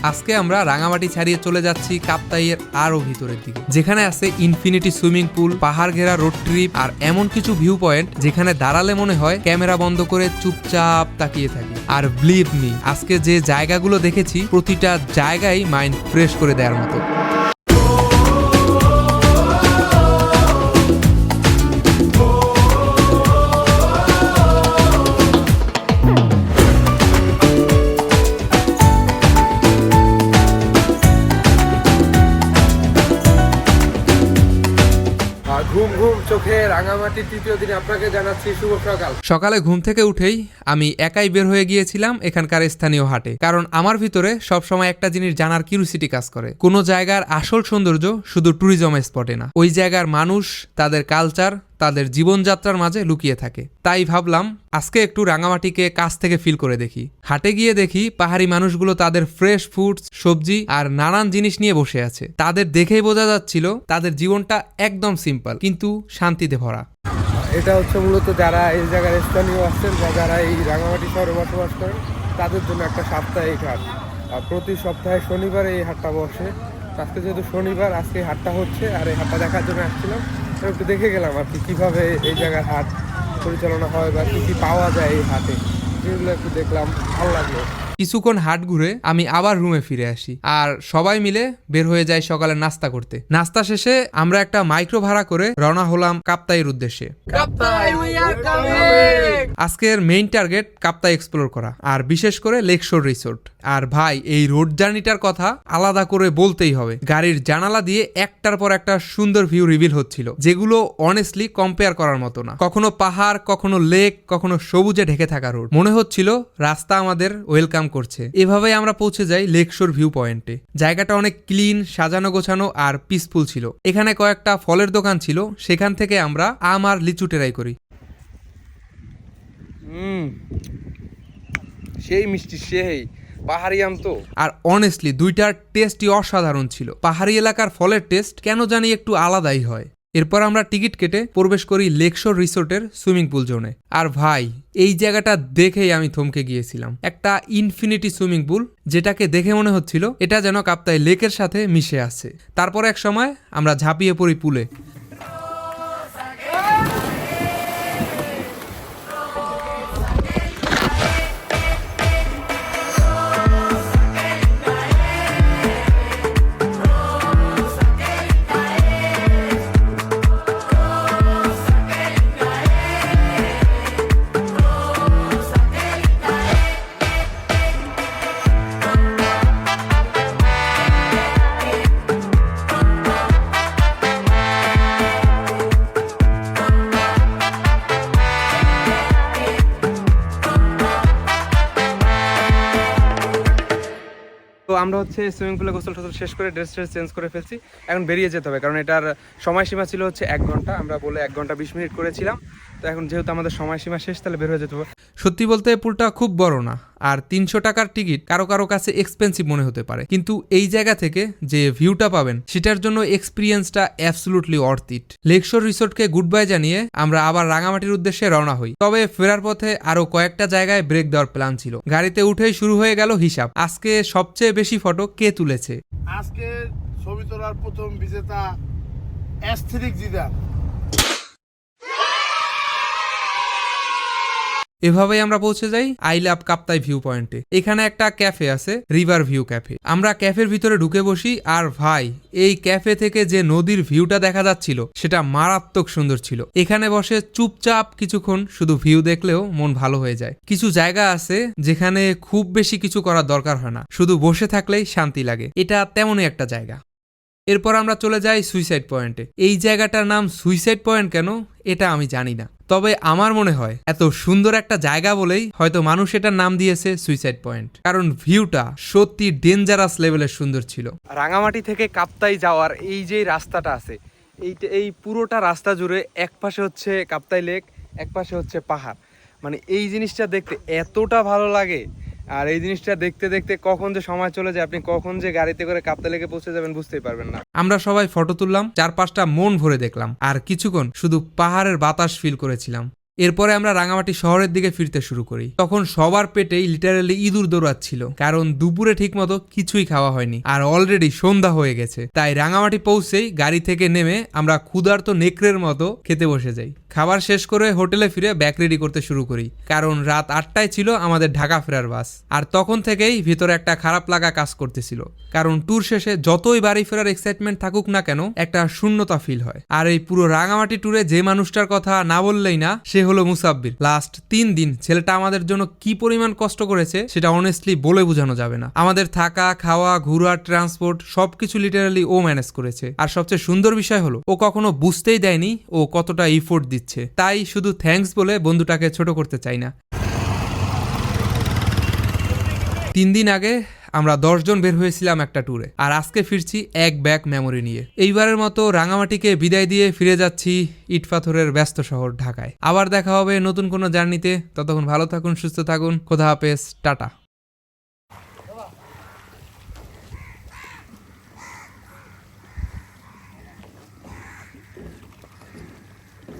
আজকে আমরা রাঙামাটি ছাড়িয়ে চলে যাচ্ছি কাপ্তাইয়ের আরো ভিতরের দিকে, যেখানে আছে ইনফিনিটি সুইমিং পুল, পাহাড় ঘেরা রোড ট্রিপ আর এমন কিছু ভিউ পয়েন্ট যেখানে দাঁড়ালে মনে হয় ক্যামেরা বন্ধ করে চুপচাপ তাকিয়ে থাকি। আর বিলিভ মি, আজকে যে জায়গাগুলো দেখেছি প্রতিটা জায়গায় মাইন্ড ফ্রেশ করে দেওয়ার মতো। ঘুম ঘুম চোখে রাঙামাটির তৃতীয় দিনে আপনাকে জানাচ্ছি শুভ সকাল। সকালে ঘুম থেকে উঠেই আমি একাই বের হয়ে গিয়েছিলাম এখানকার স্থানীয় হাটে, কারণ আমার ভিতরে সবসময় একটা জিনিস জানার কিউরিওসিটি কাজ করে। কোনো জায়গার আসল সৌন্দর্য শুধু ট্যুরিজম স্পটে না, ওই জায়গার মানুষ, তাদের কালচার, তাদের জীবনযাত্রার মাঝে লুকিয়ে থাকে। তাই ভাবলাম আজকে একটু রাঙামাটিকে কাছ থেকে ফিল করে দেখি। হাটে গিয়ে দেখি পাহাড়ি মানুষগুলো তাদের ফ্রেশ ফুডস, সবজি আর নানান জিনিস নিয়ে বসে আছে। তাদের দেখেই বোঝা যাচ্ছিল তাদের জীবনটা একদম সিম্পল কিন্তু শান্তিতে ভরা। এটা হচ্ছে মূলত যারা এই জায়গার স্থানীয় আছেন বা যারা এই রাঙামাটি শহরে বসবাস করেন তাদের জন্য একটা সাপ্তাহিক হাট। প্রতি সপ্তাহে শনিবার এই হাটটা বসে। আজকে যেহেতু শনিবার, আজকে এই হাটটা হচ্ছে, আর এই হাটটা দেখার জন্য আসছিলাম। একটু দেখে গেলাম আর কি কীভাবে এই জায়গার হাট পরিচালনা হয় বা কী কী পাওয়া যায় এই হাটে, যেগুলো একটু দেখলাম, ভালো লাগলো। কিছুক্ষণ হাট ঘুরে আমি আবার রুমে ফিরে আসি আর সবাই মিলে বের হয়ে যাই সকালে নাস্তা করতে। নাস্তা শেষে আমরা একটা মাইক্রো ভাড়া করে রওনা হলাম কাপ্তাইয়ের উদ্দেশ্যে। আজকের মেইন টার্গেট কাপ্তাই এক্সপ্লোর করা, আর বিশেষ করে লেকশোর রিসোর্ট। আর ভাই, এই রোড জার্নিটার কথা আলাদা করে বলতেই হবে। গাড়ির জানালা দিয়ে একটার পর একটা সুন্দর ভিউ রিভিল হচ্ছিল, যেগুলো অনেস্টলি কম্পেয়ার করার মতো না। কখনো পাহাড়, কখনো লেক, কখনো সবুজে ঢেকে থাকা রোড। মনে হচ্ছিল রাস্তা আমাদের ওয়েলকাম করছে। এভাবেই আমরা পৌঁছে যাই লেকশোর ভিউ পয়েন্টে। জায়গাটা অনেক ক্লিন, সাজানো গোছানো আর পিসফুল ছিল। এখানে কয়েকটা ফলের দোকান ছিল, সেখান থেকে আমরা আম আর লিচু টেরাই করি। সেই মিষ্টি, সেই পাহাড়ি আম তো। আর অনেস্টলি দুইটার টেস্টই অসাধারণ ছিল। পাহাড়ি এলাকার ফলের টেস্ট কেন জানি একটু আলাদাই হয়। এরপর আমরা টিকিট কেটে প্রবেশ করি লেকশোর রিসোর্টের সুইমিং পুল জোনে। আর ভাই, এই জায়গাটা দেখেই আমি থমকে গিয়েছিলাম। একটা ইনফিনিটি সুইমিং পুল, যেটাকে দেখে মনে হচ্ছিল এটা যেন কাপ্তাই লেকের সাথে মিশে আছে। তারপর এক সময় আমরা ঝাঁপিয়ে পড়ি পুলে। তো আমরা হচ্ছে সুইমিং পুলে গোসল টোসল শেষ করে ড্রেস চেঞ্জ করে ফেলছি। এখন বেরিয়ে যেতে হবে, কারণ এটার সময়সীমা ছিল হচ্ছে 1 ঘন্টা। আমরা বলে 1 ঘন্টা 20 মিনিট করেছিলাম। তো এখন যেহেতু আমাদের সময়সীমা শেষ, তাহলে বের হয়ে যেতে হবে। সত্যি বলতে পুলটা খুব বড় না, আর 300 টাকার টিকিট কারো কারো কাছে এক্সপেন্সিভ মনে হতে পারে, কিন্তু এই জায়গা থেকে যে ভিউটা পাবেন সেটার জন্য এক্সপিরিয়েন্সটা অ্যাবসলুটলি অর্থ ইট। লেকশোর রিসোর্টকে গুড বাই জানিয়ে আমরা আবার রাঙামাটির উদ্দেশ্যে রওনা হই। তবে ফেরার পথে আরো কয়েকটা জায়গায় ব্রেক দেওয়ার প্ল্যান ছিল। গাড়িতে উঠেই শুরু হয়ে গেল হিসাব, আজকে সবচেয়ে বেশি ফটো কে তুলেছে। আজকে ছবি তোলার প্রথম বিজেতা অ্যাস্থেটিক জিদান। এভাবেই আমরা পৌঁছে যাই আই লাভ কাপ্তাই ভিউ পয়েন্টে। এখানে একটা ক্যাফে আছে, রিভার ভিউ ক্যাফে। আমরা ক্যাফের ভিতরে ঢুকে বসি, আর ভাই, এই ক্যাফে থেকে যে নদীর ভিউটা দেখা যাচ্ছিল সেটা মারাত্মক সুন্দর ছিল। এখানে বসে চুপচাপ কিছুক্ষণ শুধু ভিউ দেখলেও মন ভালো হয়ে যায়। কিছু জায়গা আছে যেখানে খুব বেশি কিছু করার দরকার হয় না, শুধু বসে থাকলেই শান্তি লাগে। এটা তেমনই একটা জায়গা। এরপর আমরা চলে যাই সুইসাইড পয়েন্টে। এই জায়গাটার নাম সুইসাইড পয়েন্ট কেন এটা আমি জানি না, তবে আমার মনে হয় এত সুন্দর একটা জায়গা বলেই হয়তো মানুষ এটার নাম দিয়েছে সুইসাইড পয়েন্ট, কারণ ভিউটা সত্যি ডেঞ্জারাস লেভেলের সুন্দর ছিল। রাঙামাটি থেকে কাপ্তাই যাওয়ার এই যে রাস্তাটা আছে, এই পুরোটা রাস্তা জুড়ে এক পাশে হচ্ছে কাপ্তাই লেক, এক পাশে হচ্ছে পাহাড়। মানে এই জিনিসটা দেখতে এতটা ভালো লাগে, আর এই জিনিসটা দেখতে দেখতে কখন যে সময় চলে যায়, আপনি কখন যে গাড়িতে করে কাপ্তাই লেকে পৌঁছে যাবেন বুঝতেই পারবেন না। আমরা সবাই ফটো তুললাম, 4-5টা মন ভরে দেখলাম, আর কিছুক্ষণ শুধু পাহাড়ের বাতাস ফিল করেছিলাম। এরপরে আমরা রাঙামাটি শহরের দিকে ফিরতে শুরু করি। তখন সবার পেটেই লিটারালি ইঁদুর দৌড়াচ্ছিল, কারণ দুপুরে ঠিকমতো কিছুই খাওয়া হয়নি আর অলরেডি সন্ধ্যা হয়ে গেছে। তাই রাঙামাটি পৌঁছেই গাড়ি থেকে নেমে আমরা ক্ষুধার্ত নেকড়ের মতো খেতে বসে যাই। খাবার শেষ করে হোটেলে ফিরে ব্যাগ রেডি করতে শুরু করি, কারণ রাত 8টায় ছিল আমাদের ঢাকা ফেরার বাস। আর তখন থেকেই ভিতরে একটা খারাপ লাগা কাজ করতেছিল, কারণ ট্যুর শেষে যতই বাড়ি ফেরার এক্সাইটমেন্ট থাকুক না কেন, একটা শূন্যতা ফিল হয়। আর এই পুরো রাঙামাটি ট্যুরে যে মানুষটার কথা না বললেই না, সে হলো মুসাব্বির। লাস্ট 3 দিন ছেলেটা আমাদের জন্য কি পরিমাণ কষ্ট করেছে সেটা অনেস্টলি বলে বোঝানো যাবে না। আমাদের থাকা, খাওয়া, ঘোরা, ট্রান্সপোর্ট সবকিছু লিটারালি ও ম্যানেজ করেছে। আর সবচেয়ে সুন্দর বিষয় হলো ও কখনো বুঝতেই দেয়নি ও কতটা ইফোর্ট দিচ্ছে। তাই শুধু থ্যাঙ্কস বলে বন্ধুটাকে ছোট করতে চাই না। 3 দিন আগে আমরা 10 জন বের হয়েছিলাম একটা ট্যুরে, আর আজকে ফিরছি এক ব্যাগ মেমোরি নিয়ে। এইবারের মতো রাঙামাটিকে বিদায় দিয়ে ফিরে যাচ্ছি ইট পাথরের ব্যস্ত শহর ঢাকায়। আবার দেখা হবে নতুন কোনো জার্নিতে। ততক্ষণ ভালো থাকুন, সুস্থ থাকুন। খোদা হাফেজ, টাটা।